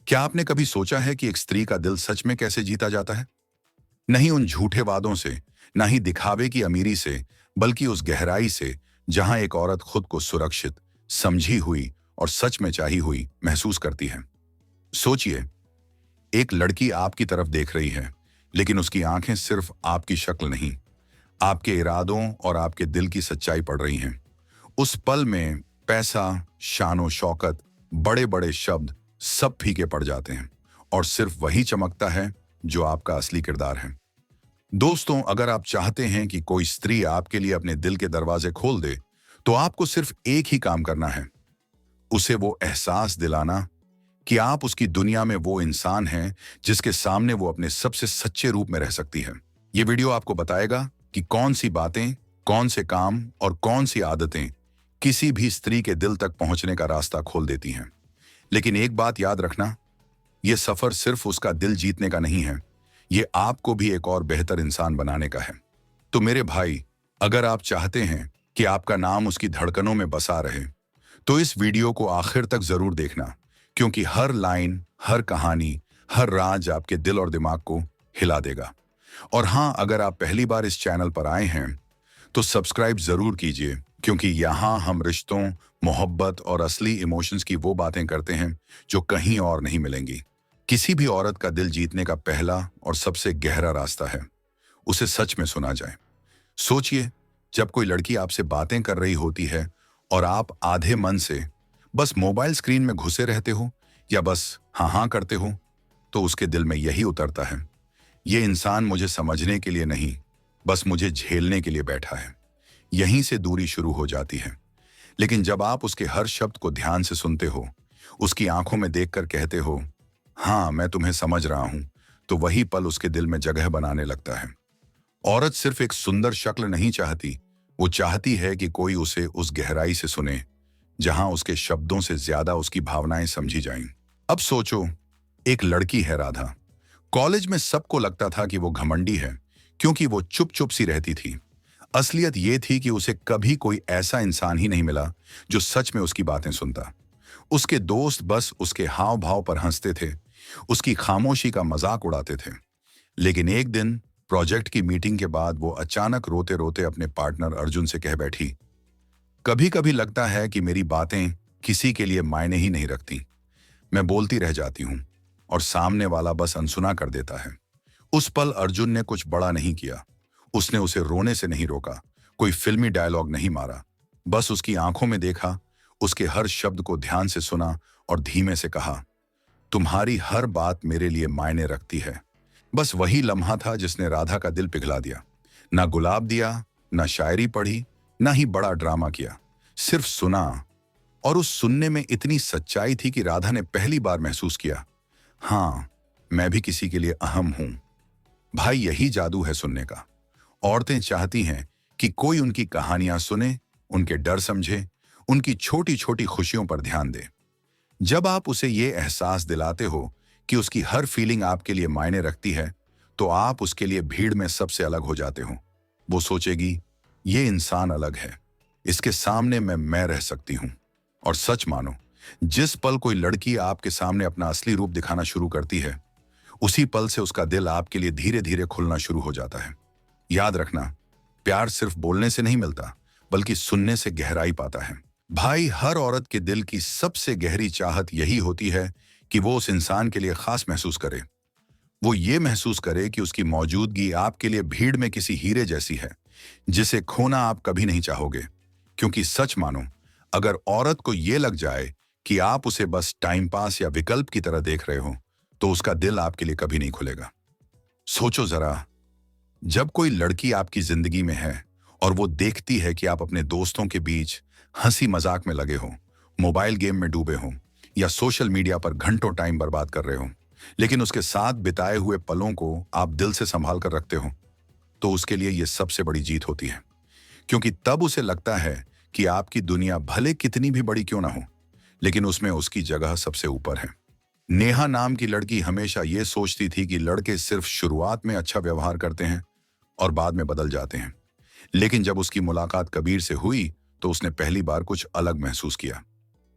क्या आपने कभी सोचा है कि एक स्त्री का दिल सच में कैसे जीता जाता है? नहीं उन झूठे वादों से, ना ही दिखावे की अमीरी से, बल्कि उस गहराई से जहां एक औरत खुद को सुरक्षित, समझी हुई और सच में चाही हुई महसूस करती है। सोचिए, एक लड़की आपकी तरफ देख रही है, लेकिन उसकी आंखें सिर्फ आपकी शक्ल नहीं, आपके इरादों और आपके दिल की सच्चाई पढ़ रही हैं। उस पल में पैसा, शानो शौकत, बड़े बड़े शब्द सब फीके पड़ जाते हैं और सिर्फ वही चमकता है जो आपका असली किरदार है। दोस्तों, अगर आप चाहते हैं कि कोई स्त्री आपके लिए अपने दिल के दरवाजे खोल दे, तो आपको सिर्फ एक ही काम करना है, उसे वो एहसास दिलाना कि आप उसकी दुनिया में वो इंसान हैं जिसके सामने वो अपने सबसे सच्चे रूप में रह सकती है। ये वीडियो आपको बताएगा कि कौन सी बातें, कौन से काम और कौन सी आदतें किसी भी स्त्री के दिल तक पहुंचने का रास्ता खोल देती हैं। लेकिन एक बात याद रखना, यह सफर सिर्फ उसका दिल जीतने का नहीं है, ये आपको भी एक और बेहतर इंसान बनाने का है। तो मेरे भाई, अगर आप चाहते हैं कि आपका नाम उसकी धड़कनों में बसा रहे, तो इस वीडियो को आखिर तक जरूर देखना, क्योंकि हर लाइन, हर कहानी, हर राज आपके दिल और दिमाग को हिला देगा। और हाँ, अगर आप पहली बार इस चैनल पर आए हैं, तो सब्सक्राइब जरूर कीजिए, क्योंकि यहाँ हम रिश्तों, मोहब्बत और असली इमोशंस की वो बातें करते हैं जो कहीं और नहीं मिलेंगी। किसी भी औरत का दिल जीतने का पहला और सबसे गहरा रास्ता है, उसे सच में सुना जाए। सोचिए, जब कोई लड़की आपसे बातें कर रही होती है और आप आधे मन से बस मोबाइल स्क्रीन में घुसे रहते हो या बस हाँ हाँ करते हो, तो उसके दिल में यही उतरता है, ये इंसान मुझे समझने के लिए नहीं, बस मुझे झेलने के लिए बैठा है। यहीं से दूरी शुरू हो जाती है। लेकिन जब आप उसके हर शब्द को ध्यान से सुनते हो, उसकी आंखों में देखकर कहते हो, हाँ मैं तुम्हें समझ रहा हूं, तो वही पल उसके दिल में जगह बनाने लगता है। औरत सिर्फ एक सुंदर शक्ल नहीं चाहती, वो चाहती है कि कोई उसे उस गहराई से सुने जहां उसके शब्दों से ज्यादा उसकी भावनाएं समझी जाएं। अब सोचो, एक लड़की है राधा। कॉलेज में सबको लगता था कि वो घमंडी है, क्योंकि वो चुप चुप सी रहती थी। असलियत ये थी कि उसे कभी कोई ऐसा इंसान ही नहीं मिला जो सच में उसकी बातें सुनता। उसके दोस्त बस उसके हाव भाव पर हंसते थे, उसकी खामोशी का मजाक उड़ाते थे। लेकिन एक दिन प्रोजेक्ट की मीटिंग के बाद वो अचानक रोते रोते अपने पार्टनर अर्जुन से कह बैठी, कभी कभी लगता है कि मेरी बातें किसी के लिए मायने ही नहीं रखती। मैं बोलती रह जाती हूँ और सामने वाला बस अनसुना कर देता है। उस पल अर्जुन ने कुछ बड़ा नहीं किया, उसने उसे रोने से नहीं रोका, कोई फिल्मी डायलॉग नहीं मारा, बस उसकी आंखों में देखा, उसके हर शब्द को ध्यान से सुना और धीमे से कहा, तुम्हारी हर बात मेरे लिए मायने रखती है। बस वही लम्हा था जिसने राधा का दिल पिघला दिया। ना गुलाब दिया, ना शायरी पढ़ी, ना ही बड़ा ड्रामा किया, सिर्फ सुना। और उस सुनने में इतनी सच्चाई थी कि राधा ने पहली बार महसूस किया, हाँ मैं भी किसी के लिए अहम हूं। भाई, यही जादू है सुनने का। औरतें चाहती हैं कि कोई उनकी कहानियां सुने, उनके डर समझे, उनकी छोटी छोटी खुशियों पर ध्यान दे। जब आप उसे ये एहसास दिलाते हो कि उसकी हर फीलिंग आपके लिए मायने रखती है, तो आप उसके लिए भीड़ में सबसे अलग हो जाते हो। वो सोचेगी, ये इंसान अलग है, इसके सामने मैं रह सकती हूं। और सच मानो, जिस पल कोई लड़की आपके सामने अपना असली रूप दिखाना शुरू करती है, उसी पल से उसका दिल आपके लिए धीरे धीरे खुलना शुरू हो जाता है। याद रखना, प्यार सिर्फ बोलने से नहीं मिलता, बल्कि सुनने से गहराई पाता है। भाई, हर औरत के दिल की सबसे गहरी चाहत यही होती है कि वो उस इंसान के लिए खास महसूस करे। वो ये महसूस करे कि उसकी मौजूदगी आपके लिए भीड़ में किसी हीरे जैसी है, जिसे खोना आप कभी नहीं चाहोगे। क्योंकि सच मानो, अगर औरत को ये लग जाए कि आप उसे बस टाइम पास या विकल्प की तरह देख रहे हो, तो उसका दिल आपके लिए कभी नहीं खुलेगा। सोचो जरा, जब कोई लड़की आपकी जिंदगी में है और वो देखती है कि आप अपने दोस्तों के बीच हंसी मजाक में लगे हो, मोबाइल गेम में डूबे हो या सोशल मीडिया पर घंटों टाइम बर्बाद कर रहे हो, लेकिन उसके साथ बिताए हुए पलों को आप दिल से संभाल कर रखते हो, तो उसके लिए यह सबसे बड़ी जीत होती है। क्योंकि तब उसे लगता है कि आपकी दुनिया भले कितनी भी बड़ी क्यों ना हो, लेकिन उसमें उसकी जगह सबसे ऊपर है। नेहा नाम की लड़की हमेशा ये सोचती थी कि लड़के सिर्फ शुरुआत में अच्छा व्यवहार करते हैं और बाद में बदल जाते हैं। लेकिन जब उसकी मुलाकात कबीर से हुई, तो उसने पहली बार कुछ अलग महसूस किया।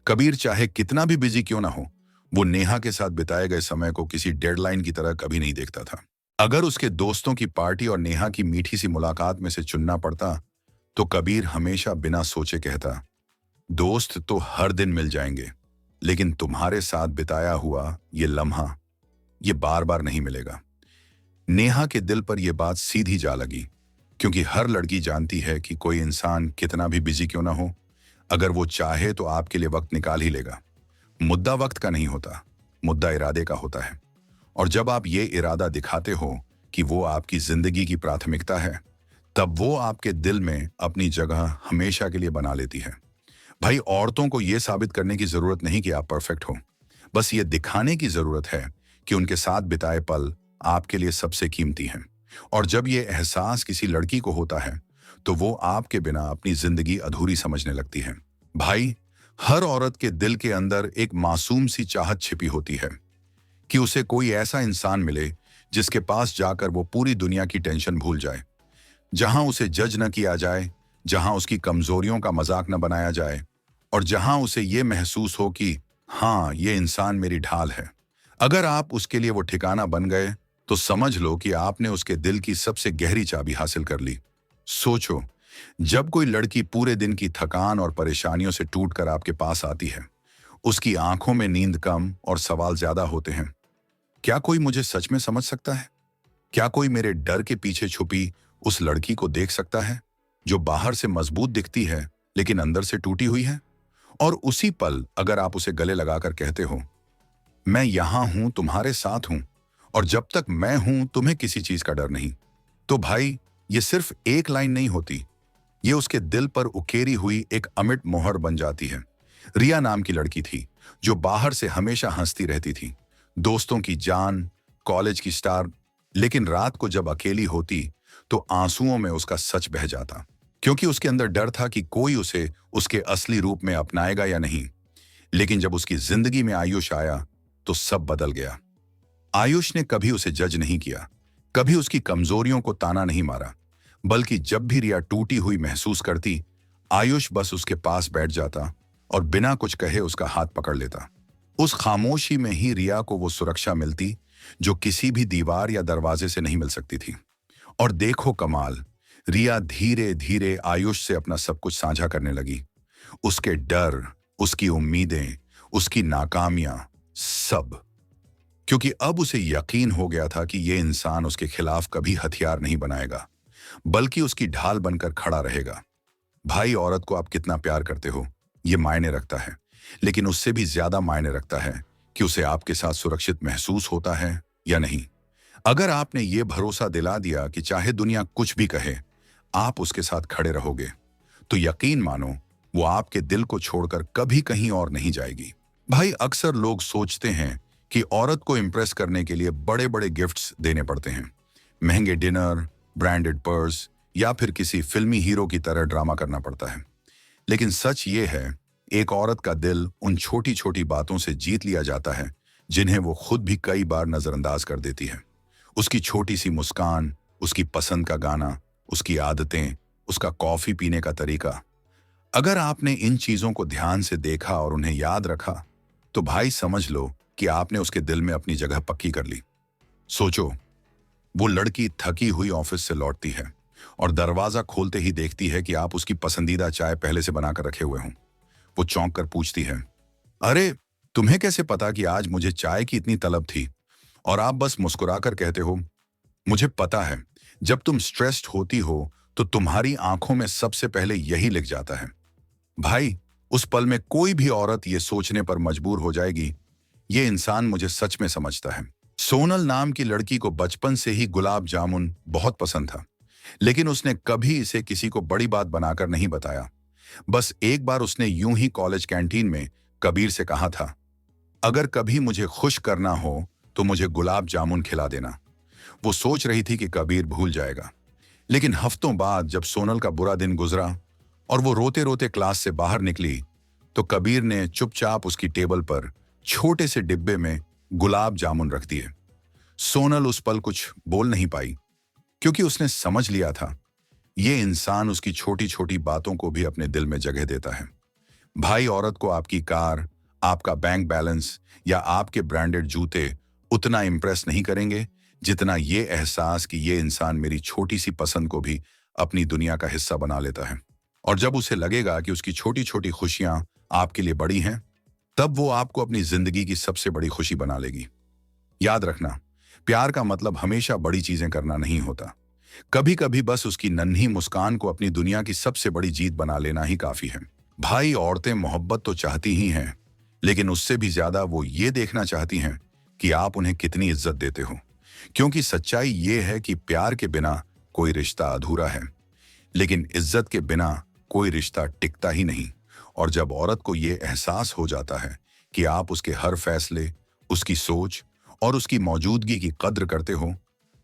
कबीर चाहे कितना भी बिजी क्यों ना हो, वो नेहा के साथ बिताए गए समय को किसी डेडलाइन की तरह कभी नहीं देखता था। अगर उसके दोस्तों की पार्टी और नेहा की मीठी सी मुलाकात में से चुनना पड़ता, तो कबीर हमेशा बिना सोचे कहता, दोस्त तो हर दिन मिल जाएंगे, लेकिन तुम्हारे साथ बिताया हुआ ये लम्हा, ये बार बार नहीं मिलेगा। नेहा के दिल पर यह बात सीधी जा लगी, क्योंकि हर लड़की जानती है कि कोई इंसान कितना भी बिजी क्यों ना हो, अगर वो चाहे तो आपके लिए वक्त निकाल ही लेगा। मुद्दा वक्त का नहीं होता, मुद्दा इरादे का होता है। और जब आप ये इरादा दिखाते हो कि वो आपकी जिंदगी की प्राथमिकता है, तब वो आपके दिल में अपनी जगह हमेशा के लिए बना लेती है। भाई, औरतों को यह साबित करने की जरूरत नहीं कि आप परफेक्ट हो, बस ये दिखाने की जरूरत है कि उनके साथ बिताए पल आपके लिए सबसे कीमती हैं। और जब ये एहसास किसी लड़की को होता है, तो वो आपके बिना अपनी जिंदगी अधूरी समझने लगती है। भाई, हर औरत के दिल के अंदर एक मासूम सी चाहत छिपी होती है कि उसे कोई ऐसा इंसान मिले जिसके पास जाकर वो पूरी दुनिया की टेंशन भूल जाए, जहां उसे जज न किया जाए, जहां उसकी कमजोरियों का मजाक न बनाया जाए, और जहां उसे ये महसूस हो कि हाँ, ये इंसान मेरी ढाल है। अगर आप उसके लिए वो ठिकाना बन गए, तो समझ लो कि आपने उसके दिल की सबसे गहरी चाबी हासिल कर ली। सोचो, जब कोई लड़की पूरे दिन की थकान और परेशानियों से टूटकर आपके पास आती है, उसकी आंखों में नींद कम और सवाल ज्यादा होते हैं। क्या कोई मुझे सच में समझ सकता है? क्या कोई मेरे डर के पीछे छुपी उस लड़की को देख सकता है, जो बाहर से मजबूत दिखती है लेकिन अंदर से टूटी हुई है? और उसी पल अगर आप उसे गले लगाकर कहते हो, मैं यहां हूं, तुम्हारे साथ हूं, और जब तक मैं हूं तुम्हें किसी चीज का डर नहीं, तो भाई, ये सिर्फ एक लाइन नहीं होती, ये उसके दिल पर उकेरी हुई एक अमिट मोहर बन जाती है। रिया नाम की लड़की थी, जो बाहर से हमेशा हंसती रहती थी, दोस्तों की जान, कॉलेज की स्टार, लेकिन रात को जब अकेली होती तो आंसुओं में उसका सच बह जाता, क्योंकि उसके अंदर डर था कि कोई उसे उसके असली रूप में अपनाएगा या नहीं। लेकिन जब उसकी जिंदगी में आयुष आया, तो सब बदल गया। आयुष ने कभी उसे जज नहीं किया, कभी उसकी कमजोरियों को ताना नहीं मारा, बल्कि जब भी रिया टूटी हुई महसूस करती, आयुष बस उसके पास बैठ जाता और बिना कुछ कहे उसका हाथ पकड़ लेता। उस खामोशी में ही रिया को वो सुरक्षा मिलती जो किसी भी दीवार या दरवाजे से नहीं मिल सकती थी। और देखो कमाल, रिया धीरे धीरे आयुष से अपना सब कुछ साझा करने लगी। उसके डर, उसकी उम्मीदें, उसकी नाकामियां, सब। क्योंकि अब उसे यकीन हो गया था कि ये इंसान उसके खिलाफ कभी हथियार नहीं बनाएगा, बल्कि उसकी ढाल बनकर खड़ा रहेगा। भाई, औरत को आप कितना प्यार करते हो, ये मायने रखता है, लेकिन उससे भी ज्यादा मायने रखता है कि उसे आपके साथ सुरक्षित महसूस होता है या नहीं। अगर आपने ये भरोसा दिला दिया कि चाहे दुनिया कुछ भी कहे, आप उसके साथ खड़े रहोगे, तो यकीन मानो, वो आपके दिल को छोड़कर कभी कहीं और नहीं जाएगी। भाई, अक्सर लोग सोचते हैं कि औरत को इंप्रेस करने के लिए बड़े बड़े गिफ्ट्स देने पड़ते हैं, महंगे डिनर, ब्रांडेड पर्स, या फिर किसी फिल्मी हीरो की तरह ड्रामा करना पड़ता है। लेकिन सच ये है, एक औरत का दिल उन छोटी छोटी बातों से जीत लिया जाता है जिन्हें वो खुद भी कई बार नजरअंदाज कर देती है। उसकी छोटी सी मुस्कान, उसकी पसंद का गाना, उसकी आदतें, उसका कॉफी पीने का तरीका। अगर आपने इन चीजों को ध्यान से देखा और उन्हें याद रखा, तो भाई समझ लो कि आपने उसके दिल में अपनी जगह पक्की कर ली। सोचो, वो लड़की थकी हुई ऑफिस से लौटती है और दरवाजा खोलते ही देखती है कि आप उसकी पसंदीदा चाय पहले से बनाकर रखे हुए हों। वो चौंक कर पूछती है, अरे, तुम्हें कैसे पता कि आज मुझे चाय की इतनी तलब थी? और आप बस मुस्कुराकर कहते हो, मुझे पता है, जब तुम स्ट्रेस्ड होती हो तो तुम्हारी आंखों में सबसे पहले यही लिख जाता है। भाई, उस पल में कोई भी औरत ये सोचने पर मजबूर हो जाएगी, ये इंसान मुझे सच में समझता है। सोनल नाम की लड़की को बचपन से ही गुलाब जामुन बहुत पसंद था, लेकिन उसने कभी इसे किसी को बड़ी बात बनाकर नहीं बताया। बस एक बार उसने यूं ही कॉलेज कैंटीन में कबीर से कहा था, अगर कभी मुझे खुश करना हो तो मुझे गुलाब जामुन खिला देना। वो सोच रही थी कि कबीर भूल जाएगा, लेकिन हफ्तों बाद जब सोनल का बुरा दिन गुजरा और वो रोते रोते क्लास से बाहर निकली, तो कबीर ने चुपचाप उसकी टेबल पर छोटे से डिब्बे में गुलाब जामुन रख दिए। सोनल उस पल कुछ बोल नहीं पाई, क्योंकि उसने समझ लिया था, ये इंसान उसकी छोटी छोटी बातों को भी अपने दिल में जगह देता है। भाई, औरत को आपकी कार, आपका बैंक बैलेंस या आपके ब्रांडेड जूते उतना इंप्रेस नहीं करेंगे जितना ये एहसास कि ये इंसान मेरी छोटी सी पसंद को भी अपनी दुनिया का हिस्सा बना लेता है। और जब उसे लगेगा कि उसकी छोटी छोटी खुशियां आपके लिए बड़ी हैं, तब वो आपको अपनी जिंदगी की सबसे बड़ी खुशी बना लेगी। याद रखना, प्यार का मतलब हमेशा बड़ी चीजें करना नहीं होता। कभी कभी बस उसकी नन्ही मुस्कान को अपनी दुनिया की सबसे बड़ी जीत बना लेना ही काफी है। भाई, औरतें मोहब्बत तो चाहती ही हैं, लेकिन उससे भी ज्यादा वो ये देखना चाहती हैं कि आप उन्हें कितनी इज्जत देते हो। क्योंकि सच्चाई ये है कि प्यार के बिना कोई रिश्ता अधूरा है, लेकिन इज्जत के बिना कोई रिश्ता टिकता ही नहीं। और जब औरत को ये एहसास हो जाता है कि आप उसके हर फैसले, उसकी सोच और उसकी मौजूदगी की कद्र करते हो,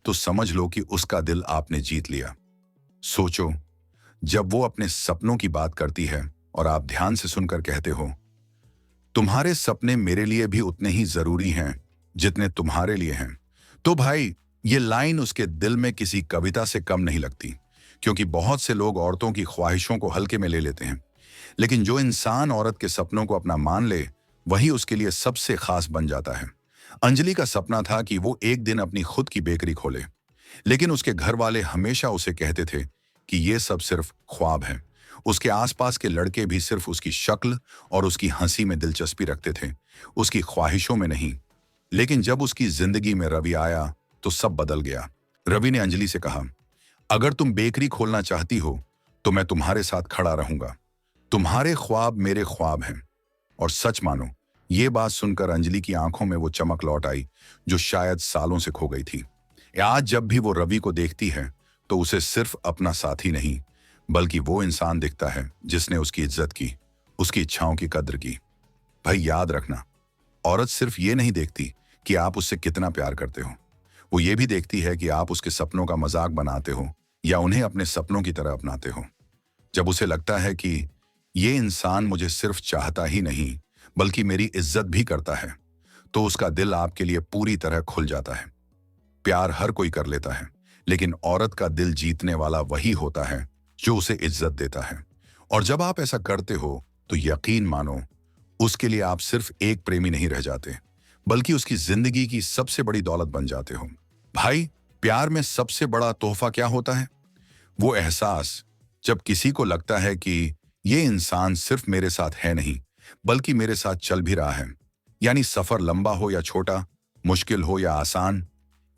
तो समझ लो कि उसका दिल आपने जीत लिया। सोचो, जब वो अपने सपनों की बात करती है और आप ध्यान से सुनकर कहते हो, तुम्हारे सपने मेरे लिए भी उतने ही जरूरी हैं जितने तुम्हारे लिए हैं, तो भाई, ये लाइन उसके दिल में किसी कविता से कम नहीं लगती। क्योंकि बहुत से लोग औरतों की ख्वाहिशों को हल्के में ले लेते हैं, लेकिन जो इंसान औरत के सपनों को अपना मान ले, वही उसके लिए सबसे खास बन जाता है। अंजलि का सपना था कि वो एक दिन अपनी खुद की बेकरी खोले, लेकिन उसके घर वाले हमेशा उसे कहते थे कि ये सब सिर्फ ख्वाब है। उसके आसपास के लड़के भी सिर्फ उसकी शक्ल और उसकी हंसी में दिलचस्पी रखते थे, उसकी ख्वाहिशों में नहीं। लेकिन जब उसकी जिंदगी में रवि आया, तो सब बदल गया। रवि ने अंजलि से कहा, अगर तुम बेकरी खोलना चाहती हो तो मैं तुम्हारे साथ खड़ा रहूंगा। तुम्हारे ख्वाब मेरे ख्वाब हैं। और सच मानो, ये बात सुनकर अंजलि की आंखों में वो चमक लौट आई जो शायद सालों से खो गई थी। आज जब भी वो रवि को देखती है, तो उसे सिर्फ अपना साथी नहीं, बल्कि वो इंसान दिखता है जिसने उसकी इज्जत की, उसकी इच्छाओं की कद्र की। भाई, याद रखना, औरत सिर्फ ये नहीं देखती कि आप उससे कितना प्यार करते हो, वो ये भी देखती है कि आप उसके सपनों का मजाक बनाते हो या उन्हें अपने सपनों की तरह अपनाते हो। जब उसे लगता है कि ये इंसान मुझे सिर्फ चाहता ही नहीं, बल्कि मेरी इज्जत भी करता है, तो उसका दिल आपके लिए पूरी तरह खुल जाता है। प्यार हर कोई कर लेता है, लेकिन औरत का दिल जीतने वाला वही होता है जो उसे इज्जत देता है। और जब आप ऐसा करते हो, तो यकीन मानो, उसके लिए आप सिर्फ एक प्रेमी नहीं रह जाते, बल्कि उसकी जिंदगी की सबसे बड़ी दौलत बन जाते हो। भाई, प्यार में सबसे बड़ा तोहफा क्या होता है? वो एहसास जब किसी को लगता है कि ये इंसान सिर्फ मेरे साथ है नहीं, बल्कि मेरे साथ चल भी रहा है। यानी सफर लंबा हो या छोटा, मुश्किल हो या आसान,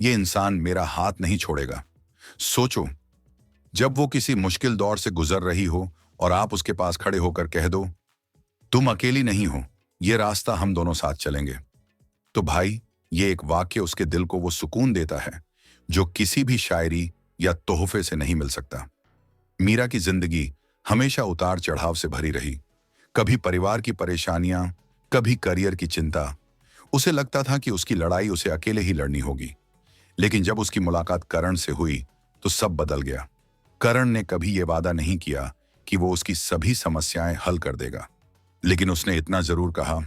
ये इंसान मेरा हाथ नहीं छोड़ेगा। सोचो, जब वो किसी मुश्किल दौर से गुजर रही हो और आप उसके पास खड़े होकर कह दो, तुम अकेली नहीं हो, ये रास्ता हम दोनों साथ चलेंगे। तो भाई, ये एक वाक्य उसके दिल को वो सुकून देता है जो किसी भी शायरी या तोहफे से नहीं मिल सकता। मीरा की जिंदगी हमेशा उतार चढ़ाव से भरी रही। कभी परिवार की परेशानियां, कभी करियर की चिंता। उसे लगता था कि उसकी लड़ाई उसे अकेले ही लड़नी होगी। लेकिन जब उसकी मुलाकात करण से हुई, तो सब बदल गया। करण ने कभी यह वादा नहीं किया कि वो उसकी सभी समस्याएं हल कर देगा, लेकिन उसने इतना जरूर कहा,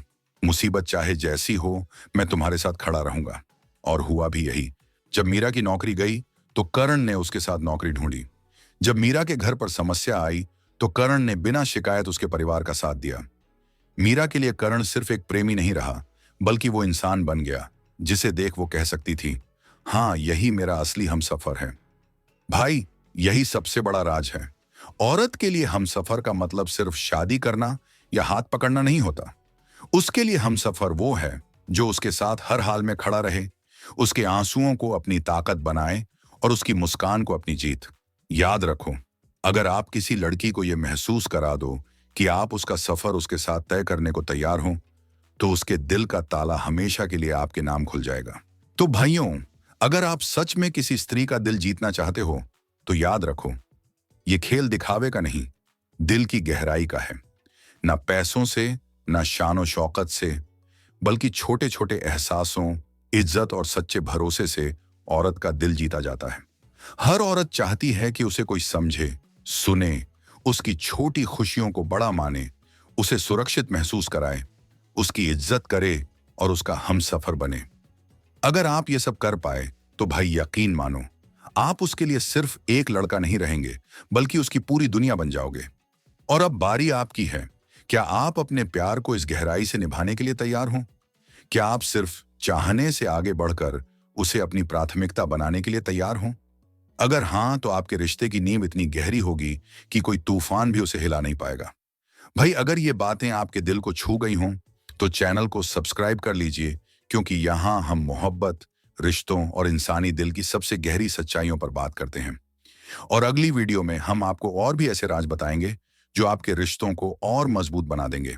मुसीबत चाहे जैसी हो, मैं तुम्हारे साथ खड़ा रहूंगा। और हुआ भी यही। जब मीरा की नौकरी गई, तो करण ने उसके साथ नौकरी ढूंढी। जब मीरा के घर पर समस्या आई, तो करण ने बिना शिकायत उसके परिवार का साथ दिया। मीरा के लिए करण सिर्फ एक प्रेमी नहीं रहा, बल्कि वो इंसान बन गया जिसे देख वो कह सकती थी, हाँ, यही मेरा असली हमसफर है। भाई, यही सबसे बड़ा राज है। औरत के लिए हमसफर का मतलब सिर्फ शादी करना या हाथ पकड़ना नहीं होता। उसके लिए हमसफर वो है जो उसके साथ हर हाल में खड़ा रहे, उसके आंसुओं को अपनी ताकत बनाए और उसकी मुस्कान को अपनी जीत। याद रखो, अगर आप किसी लड़की को यह महसूस करा दो कि आप उसका सफर उसके साथ तय करने को तैयार हो, तो उसके दिल का ताला हमेशा के लिए आपके नाम खुल जाएगा। तो भाइयों, अगर आप सच में किसी स्त्री का दिल जीतना चाहते हो, तो याद रखो, ये खेल दिखावे का नहीं, दिल की गहराई का है। ना पैसों से, ना शानो शौकत से, बल्कि छोटे छोटे एहसासों, इज्जत और सच्चे भरोसे से औरत का दिल जीता जाता है। हर औरत चाहती है कि उसे कोई समझे, सुने, उसकी छोटी खुशियों को बड़ा माने, उसे सुरक्षित महसूस कराए, उसकी इज्जत करे और उसका हमसफर बने। अगर आप ये सब कर पाए, तो भाई यकीन मानो, आप उसके लिए सिर्फ एक लड़का नहीं रहेंगे, बल्कि उसकी पूरी दुनिया बन जाओगे। और अब बारी आपकी है क्या आप अपने प्यार को इस गहराई से निभाने के लिए तैयार हों? क्या आप सिर्फ चाहने से आगे बढ़कर उसे अपनी प्राथमिकता बनाने के लिए तैयार हों? अगर हाँ, तो आपके रिश्ते की नींव इतनी गहरी होगी कि कोई तूफान भी उसे हिला नहीं पाएगा। भाई, अगर ये बातें आपके दिल को छू गई हों, तो चैनल को सब्सक्राइब कर लीजिए, क्योंकि यहाँ हम मोहब्बत, रिश्तों और इंसानी दिल की सबसे गहरी सच्चाइयों पर बात करते हैं। और अगली वीडियो में हम आपको और भी ऐसे राज बताएंगे जो आपके रिश्तों को और मजबूत बना देंगे।